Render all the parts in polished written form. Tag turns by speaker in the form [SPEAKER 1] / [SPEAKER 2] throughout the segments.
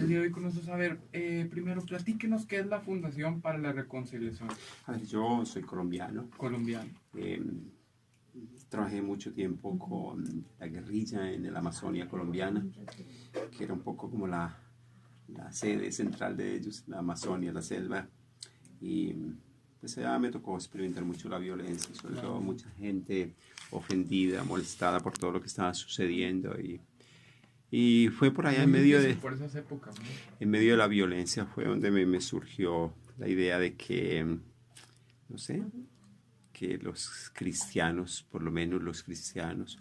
[SPEAKER 1] el día de hoy con nosotros. A ver, primero platíquenos qué es la Fundación para la Reconciliación
[SPEAKER 2] A ver, yo soy colombiano.
[SPEAKER 1] Colombiana.
[SPEAKER 2] Trabajé mucho tiempo con la guerrilla en la Amazonia colombiana, que era un poco como la sede central de ellos, la Amazonia, la selva. Y pues allá me tocó experimentar mucho la violencia, sobre todo mucha gente ofendida, molestada por todo lo que estaba sucediendo. Y fue por allá
[SPEAKER 1] Muy difícil por esas épocas, ¿no?
[SPEAKER 2] en medio de la violencia fue donde me surgió la idea de que, no sé, que los cristianos, por lo menos los cristianos,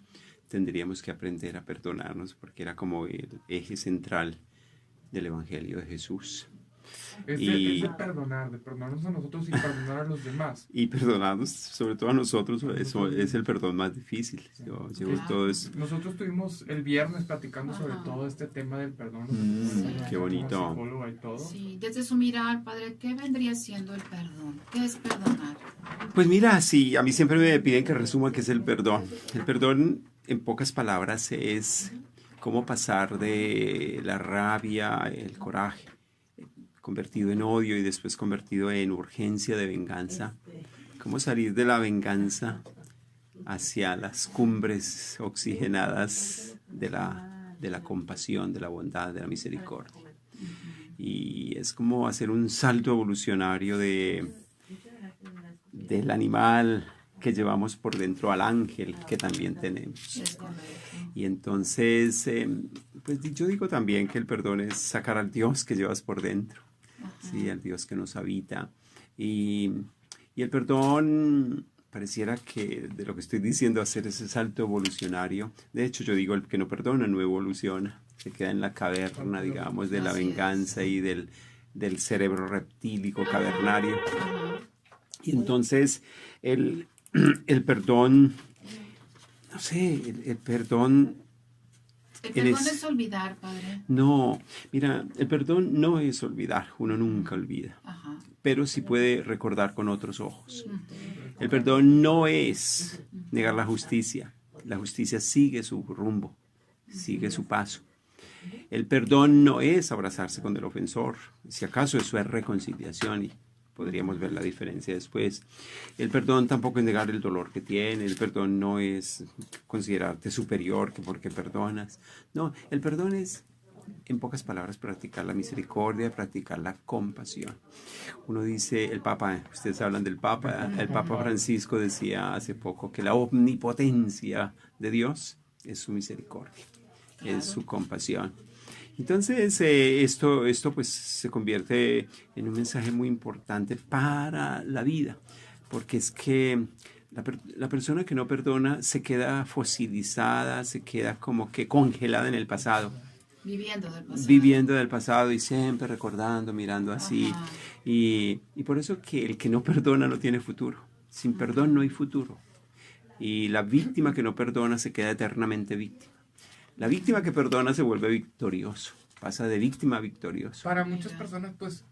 [SPEAKER 2] tendríamos que aprender a perdonarnos porque era como el eje central del Evangelio de Jesús.
[SPEAKER 1] Es de perdonarnos a nosotros y perdonar a los demás.
[SPEAKER 2] Y perdonarnos, sobre todo a nosotros, eso es el perdón más difícil.
[SPEAKER 1] Nosotros estuvimos el viernes platicando sobre todo este tema del perdón.
[SPEAKER 2] Qué bonito.
[SPEAKER 1] Y todo.
[SPEAKER 3] Sí, desde su mirar, padre, ¿qué vendría siendo el perdón? ¿Qué es perdonar?
[SPEAKER 2] Pues mira, sí, a mí siempre me piden que resuma qué es el perdón. El perdón, en pocas palabras, es cómo pasar de la rabia, el coraje, convertido en odio y después convertido en urgencia de venganza. Cómo salir de la venganza hacia las cumbres oxigenadas de la compasión, de la bondad, de la misericordia. Y es como hacer un salto evolucionario del animal que llevamos por dentro al ángel que también tenemos. Y entonces, pues yo digo también que el perdón es sacar al Dios que llevas por dentro. Sí, al Dios que nos habita. Y el perdón pareciera que de lo que estoy diciendo, hacer ese salto evolucionario. De hecho, yo digo, el que no perdona no evoluciona. Se queda en la caverna, digamos, de la venganza y del cerebro reptílico cavernario. Y entonces, el perdón, no sé, el perdón...
[SPEAKER 3] ¿El perdón es olvidar, padre?
[SPEAKER 2] No, mira, el perdón no es olvidar, uno nunca olvida, pero sí puede recordar con otros ojos. El perdón no es negar la justicia sigue su rumbo, sigue su paso. El perdón no es abrazarse con el ofensor, si acaso eso es reconciliación y podríamos ver la diferencia después. El perdón tampoco es negar el dolor que tiene, el perdón no es considerarte superior que porque perdonas. No, el perdón es, en pocas palabras, practicar la misericordia, practicar la compasión. Uno dice, el Papa, ustedes hablan del Papa, el Papa Francisco decía hace poco que la omnipotencia de Dios es su misericordia, es su compasión. Entonces esto pues se convierte en un mensaje muy importante para la vida, porque es que la persona que no perdona se queda fosilizada, se queda como que congelada en el pasado. Viviendo del pasado y siempre recordando, mirando así. Y por eso que el que no perdona no tiene futuro. Sin perdón no hay futuro. Y la víctima que no perdona se queda eternamente víctima. La víctima que perdona se vuelve victorioso, pasa de víctima a victorioso.
[SPEAKER 1] Para muchas personas, pues,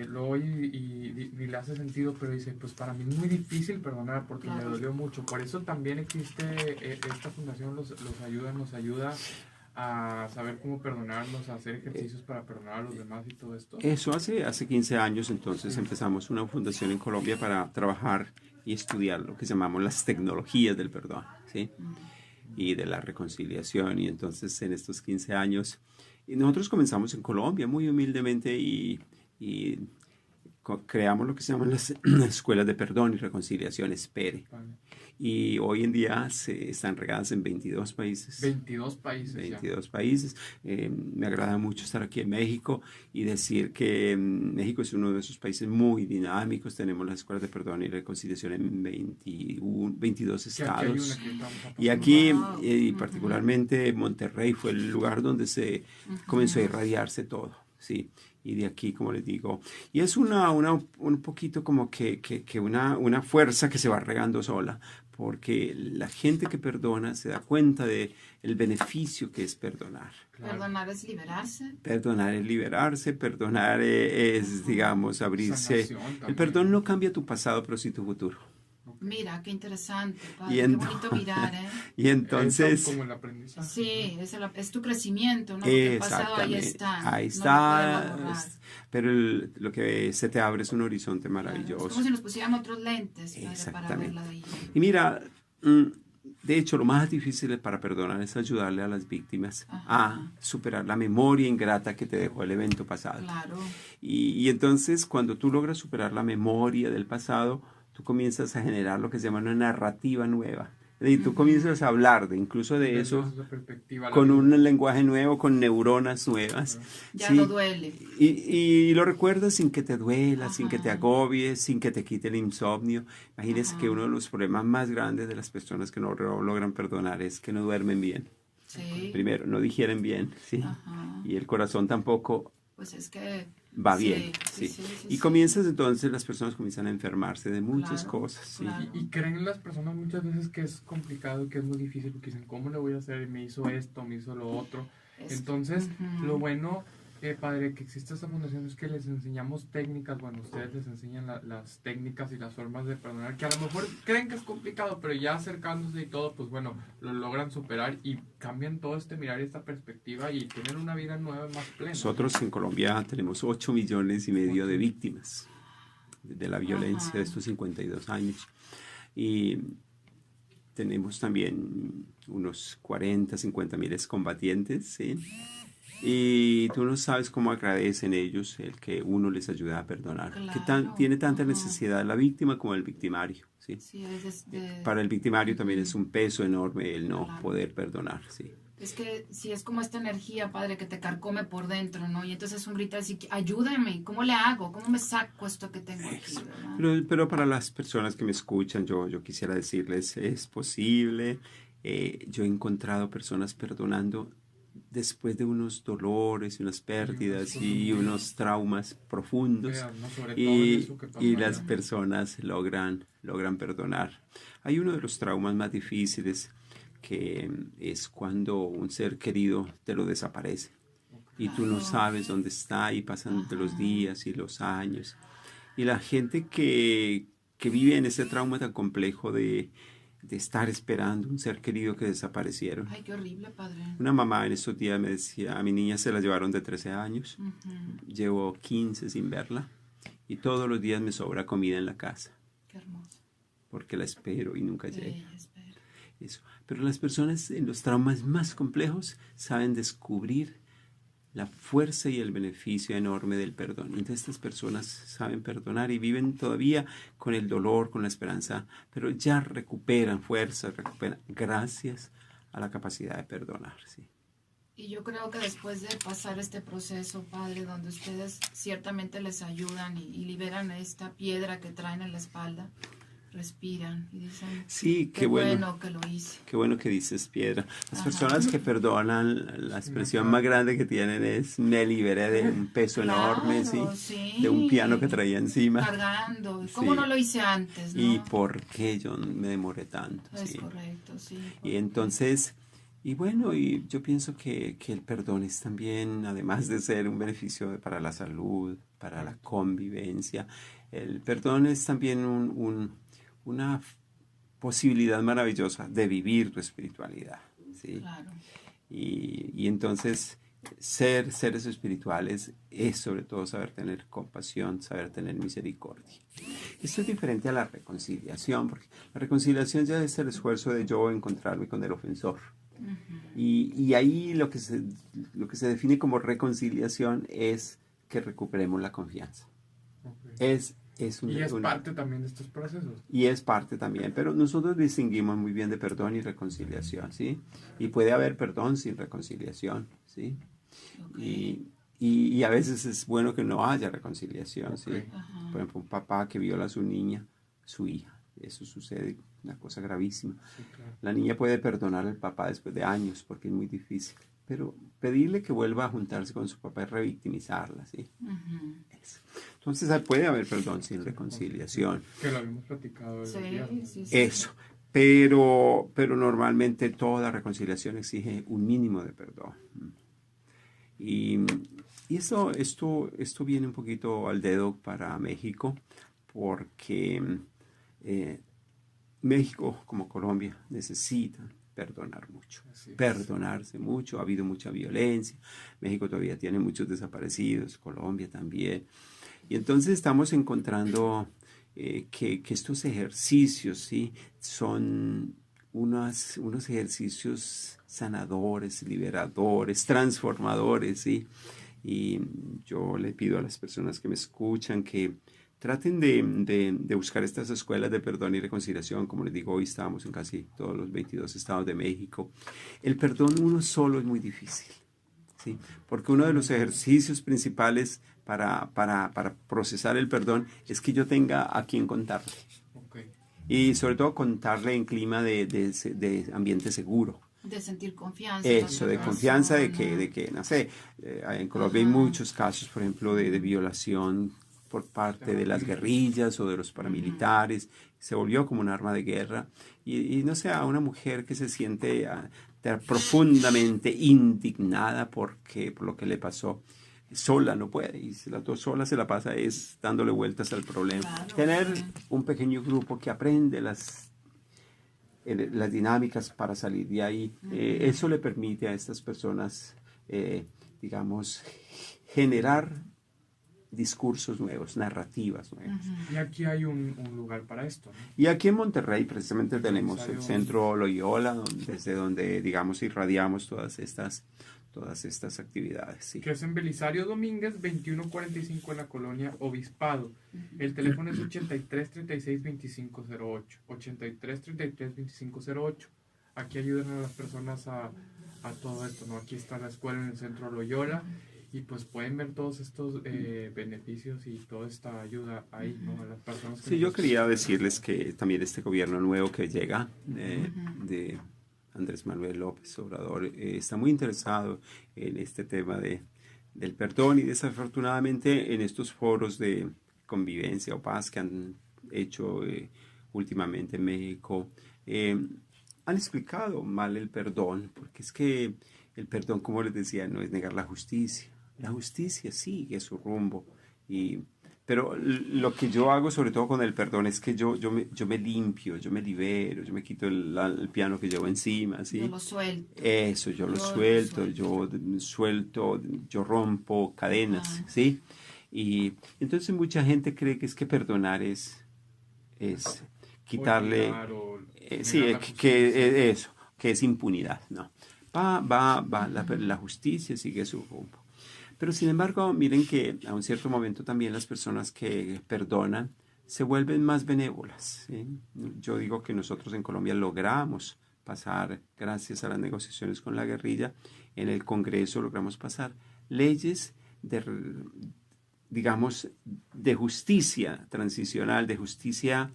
[SPEAKER 1] lo oye y le hace sentido, pero dice, pues para mí es muy difícil perdonar porque me dolió mucho. Por eso también existe esta fundación, nos ayuda a saber cómo perdonarnos, a hacer ejercicios para perdonar a los demás y todo esto.
[SPEAKER 2] Eso hace 15 años, entonces empezamos una fundación en Colombia para trabajar y estudiar lo que llamamos las tecnologías del perdón, ¿sí? Y de la reconciliación. Y entonces en estos 15 años nosotros comenzamos en Colombia muy humildemente y creamos lo que se llaman las escuelas de perdón y reconciliación, ESPERE. Y hoy en día están regadas en 22 países.
[SPEAKER 1] 22 países.
[SPEAKER 2] 22 países. Me agrada mucho estar aquí en México y decir que México es uno de esos países muy dinámicos. Tenemos las escuelas de perdón y reconciliación en 22 estados. Y aquí, y particularmente Monterrey, fue el lugar donde se comenzó a irradiarse todo. Sí. Y de aquí, como les digo, y es un poquito como que una fuerza que se va regando sola, porque la gente que perdona se da cuenta de el beneficio que es perdonar.
[SPEAKER 3] Claro. Perdonar es liberarse.
[SPEAKER 2] Perdonar es liberarse, perdonar es, digamos, abrirse. El perdón no cambia tu pasado, pero sí tu futuro.
[SPEAKER 3] Mira, qué interesante, padre,
[SPEAKER 2] Y
[SPEAKER 3] qué bonito mirar, ¿eh?
[SPEAKER 2] Y entonces...
[SPEAKER 1] Eso como el aprendizaje.
[SPEAKER 3] Sí, es tu crecimiento, ¿no? Porque el pasado ahí está.
[SPEAKER 2] Ahí
[SPEAKER 3] No
[SPEAKER 2] está.
[SPEAKER 3] lo podemos borrar.
[SPEAKER 2] Pero lo que se te abre es un horizonte maravilloso.
[SPEAKER 3] Claro, es como si nos pusieran otros lentes, padre, para
[SPEAKER 2] Exactamente.
[SPEAKER 3] verla de ahí.
[SPEAKER 2] Y mira, de hecho, lo más difícil para perdonar es ayudarle a las víctimas a superar la memoria ingrata que te dejó el evento pasado.
[SPEAKER 3] Claro.
[SPEAKER 2] Y entonces, cuando tú logras superar la memoria del pasado, tú comienzas a generar lo que se llama una narrativa nueva. Y tú comienzas a hablar incluso de eso con un lenguaje nuevo, con neuronas nuevas.
[SPEAKER 3] Ya no duele.
[SPEAKER 2] Y lo recuerdas sin que te duela, sin que te agobies, sin que te quite el insomnio. Imagínense que uno de los problemas más grandes de las personas que no logran perdonar es que no duermen bien.
[SPEAKER 3] Sí.
[SPEAKER 2] Primero, no digieren bien, ¿sí? Y el corazón tampoco
[SPEAKER 3] pues es que
[SPEAKER 2] va bien. Sí. Y comienzas entonces, las personas comienzan a enfermarse de muchas cosas. ¿Sí?
[SPEAKER 3] Claro.
[SPEAKER 1] Y creen las personas muchas veces que es complicado, que es muy difícil, porque dicen, ¿cómo le voy a hacer? Me hizo esto, me hizo lo otro. Entonces, lo bueno, padre, que existe esta fundación es que les enseñamos técnicas, bueno, ustedes les enseñan las técnicas y las formas de perdonar, que a lo mejor creen que es complicado, pero ya acercándose y todo, pues bueno, lo logran superar y cambian todo mirar esta perspectiva y tienen una vida nueva más plena.
[SPEAKER 2] Nosotros en Colombia tenemos 8,5 millones de víctimas de la violencia de estos 52 años. Y tenemos también unos 40, 50 mil excombatientes, ¿sí? Y tú no sabes cómo agradecen ellos el que uno les ayuda a perdonar. Claro. Tiene tanta necesidad la víctima como el victimario, ¿sí? Sí, para el victimario también es un peso enorme el no poder perdonar, ¿sí?
[SPEAKER 3] Es que si es como esta energía, padre, que te carcome por dentro, ¿no? Y entonces un grito así, ayúdame, ¿cómo le hago? ¿Cómo me saco esto que tengo aquí?
[SPEAKER 2] Pero para las personas que me escuchan, yo quisiera decirles, es posible. Yo he encontrado personas perdonando después de unos dolores y unas pérdidas y unos traumas profundos, y las personas logran perdonar. Hay uno de los traumas más difíciles, que es cuando un ser querido te lo desaparece y tú no sabes dónde está, y pasan los días y los años, y la gente que vive en ese trauma tan complejo de estar esperando un ser querido que desaparecieron.
[SPEAKER 3] Ay, qué horrible, padre.
[SPEAKER 2] Una mamá en estos días me decía, a mi niña se la llevaron de 13 años, llevo 15 sin verla, y todos los días me sobra comida en la casa.
[SPEAKER 3] Qué hermoso.
[SPEAKER 2] Porque la espero y nunca llega. Eso. Pero las personas en los traumas más complejos saben descubrir la fuerza y el beneficio enorme del perdón. Entonces estas personas saben perdonar y viven todavía con el dolor, con la esperanza, pero ya recuperan fuerza, gracias a la capacidad de perdonar. ¿Sí?
[SPEAKER 3] Y yo creo que después de pasar este proceso, padre, donde ustedes ciertamente les ayudan y liberan esta piedra que traen en la espalda, respiran y dicen,
[SPEAKER 2] sí,
[SPEAKER 3] qué bueno que lo hice.
[SPEAKER 2] Qué bueno que dices piedra. Las personas que perdonan, la expresión más grande que tienen es, me liberé de un peso enorme, ¿sí? De un piano que traía encima.
[SPEAKER 3] Cargando. ¿Cómo no lo hice antes? ¿No?
[SPEAKER 2] ¿Y por qué yo me demoré tanto?
[SPEAKER 3] Es correcto, sí.
[SPEAKER 2] Y entonces, y bueno, y yo pienso que el perdón es también, además de ser un beneficio para la salud, para la convivencia, el perdón es también una posibilidad maravillosa de vivir tu espiritualidad, ¿sí?
[SPEAKER 3] Claro.
[SPEAKER 2] Y entonces ser seres espirituales es sobre todo saber tener compasión, saber tener misericordia. Esto es diferente a la reconciliación, porque la reconciliación ya es el esfuerzo de yo encontrarme con el ofensor. Y ahí lo que se define como reconciliación es que recuperemos la confianza. Es
[SPEAKER 1] parte también de estos procesos.
[SPEAKER 2] Y es parte también, pero nosotros distinguimos muy bien de perdón y reconciliación, ¿sí? Y puede haber perdón sin reconciliación, ¿sí? Y a veces es bueno que no haya reconciliación, ¿sí? Por ejemplo, un papá que viola a su niña, su hija, eso sucede, una cosa gravísima.
[SPEAKER 1] Sí, claro.
[SPEAKER 2] La niña puede perdonar al papá después de años porque es muy difícil, pero pedirle que vuelva a juntarse con su papá es revictimizarla, ¿sí? Eso. Entonces puede haber perdón sin reconciliación.
[SPEAKER 1] Que lo habíamos platicado.
[SPEAKER 3] Sí.
[SPEAKER 2] Eso. Pero normalmente toda reconciliación exige un mínimo de perdón. Y esto viene un poquito al dedo para México, porque México como Colombia necesitan perdonar mucho, perdonarse mucho. Ha habido mucha violencia. México todavía tiene muchos desaparecidos, Colombia también. Y entonces estamos encontrando que estos ejercicios, ¿sí?, son unos ejercicios sanadores, liberadores, transformadores, ¿sí? Y yo le pido a las personas que me escuchan que traten de buscar estas escuelas de perdón y reconciliación. Como les digo, hoy estamos en casi todos los 22 estados de México. El perdón uno solo es muy difícil, ¿sí? Porque uno de los ejercicios principales para procesar el perdón es que yo tenga a quien contarle. Okay. Y sobre todo contarle en clima de ambiente seguro.
[SPEAKER 3] De sentir confianza.
[SPEAKER 2] Eso, de confianza, de que no sé, en Colombia hay muchos casos, por ejemplo, de violación por parte de las guerrillas o de los paramilitares. Se volvió como un arma de guerra. Y no sé, a una mujer que se siente profundamente indignada por lo que le pasó, sola no puede, y sola se la pasa es dándole vueltas al problema. Claro, tener un pequeño grupo que aprende las dinámicas para salir de ahí, eso le permite a estas personas, digamos, generar discursos nuevos, narrativas nuevas.
[SPEAKER 1] Y aquí hay un lugar para esto, ¿no?
[SPEAKER 2] Y aquí en Monterrey precisamente tenemos el Centro Loyola, desde donde, digamos, irradiamos todas estas actividades. Sí.
[SPEAKER 1] Que es en Belisario Domínguez, 2145 en la colonia Obispado. El teléfono es 8336-2508. 8333-2508. Aquí ayudan a las personas a todo esto, ¿no? Aquí está la escuela en el Centro Loyola y pues pueden ver todos estos beneficios y toda esta ayuda ahí, ¿no? A las personas que
[SPEAKER 2] sí, yo quería decirles que también este gobierno nuevo que llega de Andrés Manuel López Obrador está muy interesado en este tema del perdón, y desafortunadamente en estos foros de convivencia o paz que han hecho últimamente en México han explicado mal el perdón, porque es que el perdón, como les decía, no es negar la justicia. La justicia sigue su rumbo, pero lo que yo hago sobre todo con el perdón es que yo me limpio, yo me libero, yo me quito el piano que llevo encima, ¿sí?
[SPEAKER 3] Yo lo suelto.
[SPEAKER 2] Eso, yo lo suelto, yo rompo cadenas, ¿sí? Y entonces mucha gente cree que es que perdonar es quitarle, que es impunidad, ¿no? La justicia sigue su rumbo. Pero sin embargo, miren que a un cierto momento también las personas que perdonan se vuelven más benévolas, ¿sí? Yo digo que nosotros en Colombia logramos pasar, gracias a las negociaciones con la guerrilla, en el Congreso logramos pasar leyes digamos, de justicia transicional, de justicia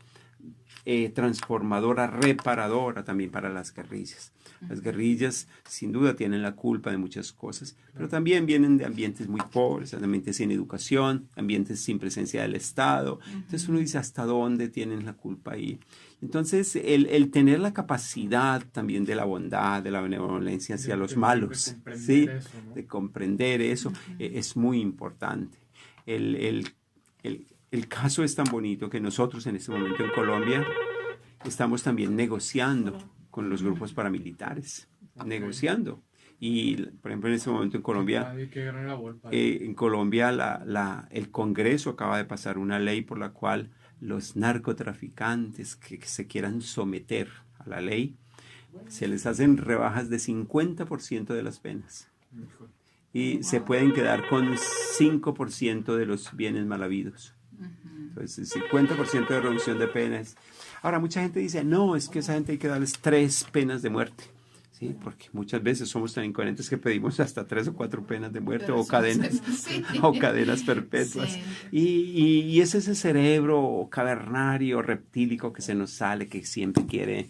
[SPEAKER 2] transformadora, reparadora también para las guerrillas. Las guerrillas sin duda tienen la culpa de muchas cosas, pero también vienen de ambientes muy pobres, ambientes sin educación, ambientes sin presencia del Estado. Entonces uno dice, ¿hasta dónde tienen la culpa ahí? Entonces el tener la capacidad también de la bondad, de la benevolencia hacia los malos, ¿sí? De comprender eso, es muy importante. El caso es tan bonito que nosotros en este momento en Colombia estamos también negociando con los grupos paramilitares, negociando. Y, por ejemplo, en este momento en Colombia, el Congreso acaba de pasar una ley por la cual los narcotraficantes que se quieran someter a la ley, se les hacen rebajas de 50% de las penas. Y se pueden quedar con 5% de los bienes mal habidos. Entonces, 50% de reducción de penas. Ahora, mucha gente dice, no, es que a esa gente hay que darles 3 penas de muerte. ¿Sí? Porque muchas veces somos tan incoherentes que pedimos hasta 3 o 4 penas de muerte o cadenas, o cadenas perpetuas. Sí. Y es ese cerebro cavernario, reptílico que se nos sale, que siempre quiere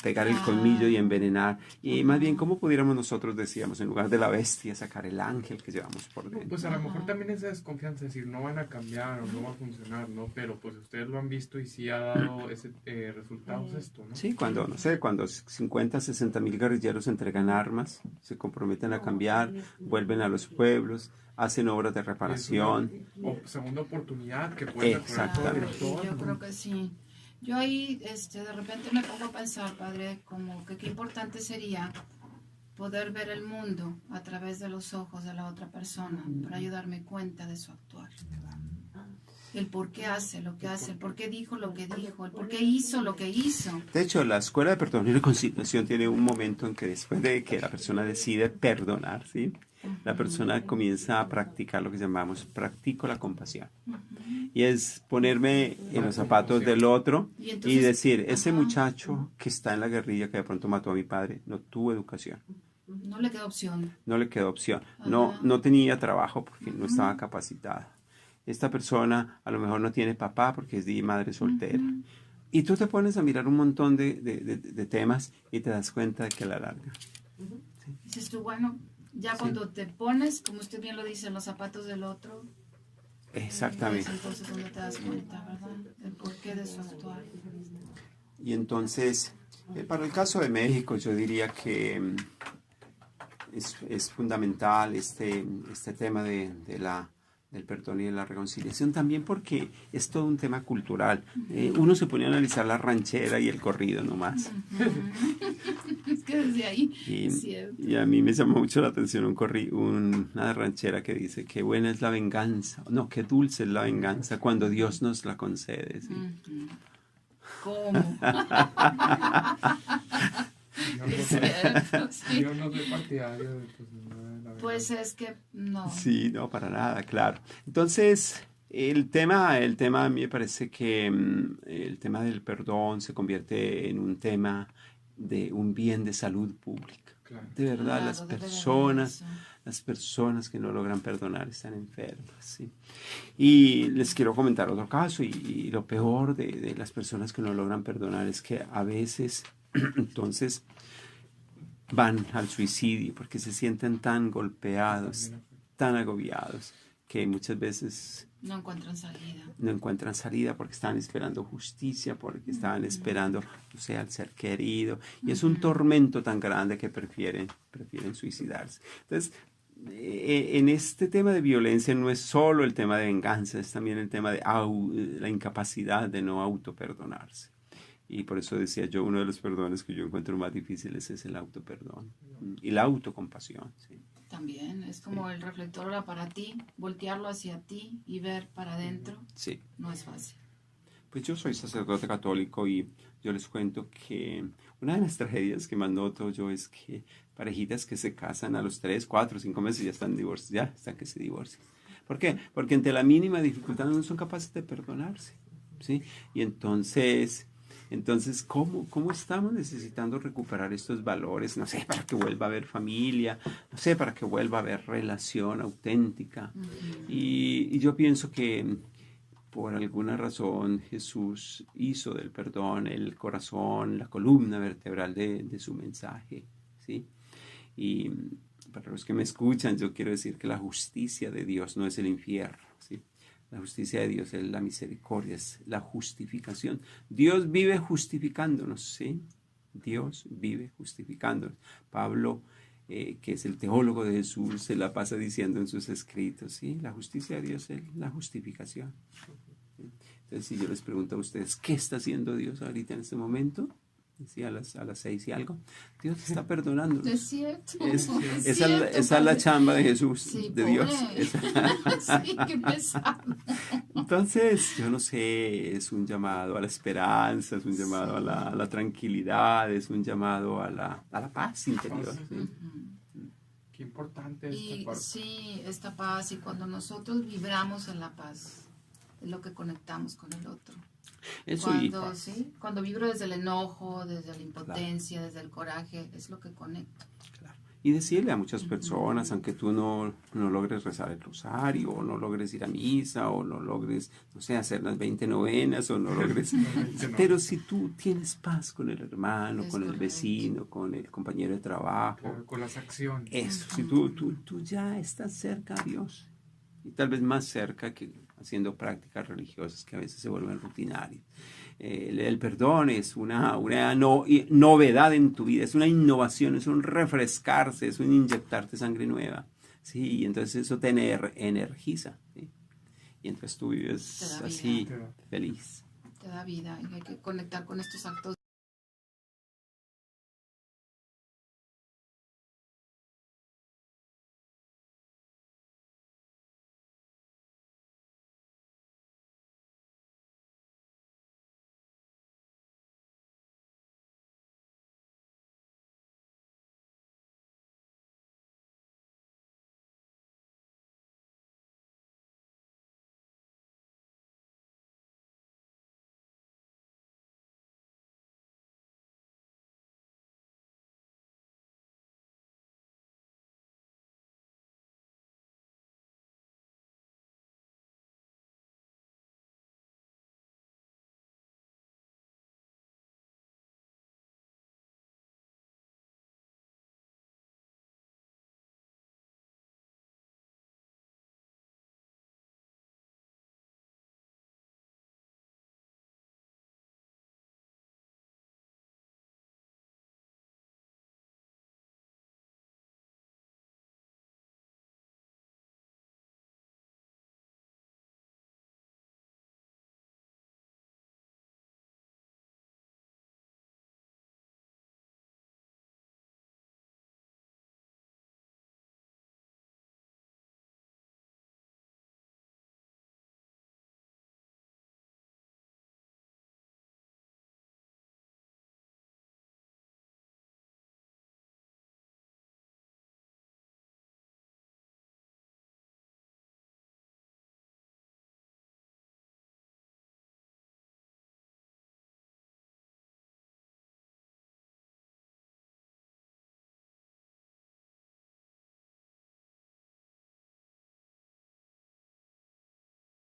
[SPEAKER 2] pegar el colmillo y envenenar. Y más bien, ¿cómo pudiéramos nosotros, decíamos, en lugar de la bestia, sacar el ángel que llevamos por dentro?
[SPEAKER 1] Pues a lo mejor también esa desconfianza, es decir, no van a cambiar o no va a funcionar, ¿no? Pero pues ustedes lo han visto y sí ha dado ese resultados esto, ¿no?
[SPEAKER 2] Sí, cuando 50, 60 mil guerrilleros entregan armas, se comprometen a cambiar, vuelven a los pueblos, hacen obras de reparación.
[SPEAKER 1] Segunda oportunidad que puede mejorar todo el entorno.
[SPEAKER 3] Yo creo que sí. Yo ahí de repente me pongo a pensar, Padre, como que qué importante sería poder ver el mundo a través de los ojos de la otra persona para yo darme cuenta de su actuar. El por qué hace lo que hace, el por qué dijo lo que dijo, el por qué hizo lo que hizo.
[SPEAKER 2] De hecho, la Escuela de Perdón y Reconciliación tiene un momento en que después de que la persona decide perdonar, ¿sí? La persona comienza a practicar lo que llamamos practico la compasión. Y es ponerme en los zapatos del otro y decir, ese muchacho que está en la guerrilla que de pronto mató a mi padre, no tuvo educación.
[SPEAKER 3] No le quedó opción.
[SPEAKER 2] No le quedó opción. No tenía trabajo porque no estaba capacitada. Esta persona a lo mejor no tiene papá porque es de madre soltera. Y tú te pones a mirar un montón de temas y te das cuenta de que a la larga.
[SPEAKER 3] ¿Sí? Dices tú, bueno, ya cuando te pones, como usted bien lo dice, en los zapatos del otro.
[SPEAKER 2] Exactamente.
[SPEAKER 3] Es entonces donde te das cuenta, ¿verdad? El porqué de su actuar.
[SPEAKER 2] Y entonces, para el caso de México, yo diría que es fundamental este tema del perdón y de la reconciliación, también porque es todo un tema cultural. Uno se pone a analizar la ranchera y el corrido nomás.
[SPEAKER 3] Es que desde ahí es cierto.
[SPEAKER 2] Y a mí me llamó mucho la atención una ranchera que dice que buena es la venganza, no, que dulce es la venganza cuando Dios nos la concede. ¿Sí?
[SPEAKER 3] ¿Cómo?
[SPEAKER 1] Yo no soy partidario de
[SPEAKER 3] pues es que no.
[SPEAKER 2] Sí, no, para nada, claro. Entonces, el tema a mí me parece que el tema del perdón se convierte en un tema de un bien de salud pública. Claro. De verdad, las personas que no logran perdonar están enfermas, ¿sí? Y les quiero comentar otro caso, y lo peor de las personas que no logran perdonar es que a veces, entonces, van al suicidio porque se sienten tan golpeados, tan agobiados, que muchas veces
[SPEAKER 3] no encuentran salida.
[SPEAKER 2] No encuentran salida porque están esperando justicia, porque estaban esperando, o sea, al ser querido. Y es un tormento tan grande que prefieren suicidarse. Entonces, en este tema de violencia no es solo el tema de venganza, es también el tema de la incapacidad de no autoperdonarse. Y por eso decía yo, uno de los perdones que yo encuentro más difíciles es el autoperdón y la autocompasión. ¿Sí?
[SPEAKER 3] También es como el reflector ahora para ti, voltearlo hacia ti y ver para adentro.
[SPEAKER 2] Sí.
[SPEAKER 3] No es fácil.
[SPEAKER 2] Pues yo soy sacerdote católico y yo les cuento que una de las tragedias que más noto yo es que parejitas que se casan a los 3, 4, 5 meses ya están divorciados, ya están que se divorcian. ¿Por qué? Porque ante la mínima dificultad no son capaces de perdonarse, ¿sí? Y entonces, ¿cómo estamos necesitando recuperar estos valores? No sé, para que vuelva a haber familia, no sé, para que vuelva a haber relación auténtica. Y yo pienso que por alguna razón Jesús hizo del perdón el corazón, la columna vertebral de su mensaje, ¿sí? Y para los que me escuchan, yo quiero decir que la justicia de Dios no es el infierno, ¿sí? La justicia de Dios es la misericordia, es la justificación. Dios vive justificándonos, ¿sí? Dios vive justificándonos. Pablo, que es el teólogo de Jesús, se la pasa diciendo en sus escritos, ¿sí? La justicia de Dios es la justificación. ¿Sí? Entonces, si yo les pregunto a ustedes, ¿qué está haciendo Dios ahorita en este momento? Sí, a las 6 y algo. Dios está perdonándonos.
[SPEAKER 3] Es cierto.
[SPEAKER 2] Esa es la chamba de Jesús,
[SPEAKER 3] sí,
[SPEAKER 2] de
[SPEAKER 3] pobre.
[SPEAKER 2] Dios.
[SPEAKER 3] Sí, qué pesado.
[SPEAKER 2] Entonces, yo no sé, es un llamado a la esperanza, es un llamado a la tranquilidad, es un llamado a la paz interior. ¿Sí?
[SPEAKER 1] Qué importante
[SPEAKER 3] esta parte. Sí, esta paz. Y cuando nosotros vibramos en la paz, es lo que conectamos con el otro.
[SPEAKER 2] Eso
[SPEAKER 3] cuando vibro desde el enojo, desde la impotencia, desde el coraje, es lo que conecto.
[SPEAKER 2] Claro. Y decirle a muchas personas, aunque tú no logres rezar el rosario, o no logres ir a misa, o no logres, no sé, hacer las 20 novenas, o no logres... Pero si tú tienes paz con el hermano, con el vecino, con el compañero de trabajo...
[SPEAKER 1] Claro, con las acciones.
[SPEAKER 2] Eso, si tú ya estás cerca a Dios, y tal vez más cerca que haciendo prácticas religiosas que a veces se vuelven rutinarias. El perdón es una novedad en tu vida, es una innovación, es un refrescarse, es un inyectarte sangre nueva, ¿sí? Y entonces eso te energiza, ¿sí? Y entonces tú vives así, feliz.
[SPEAKER 3] te da vida y hay que conectar con estos actos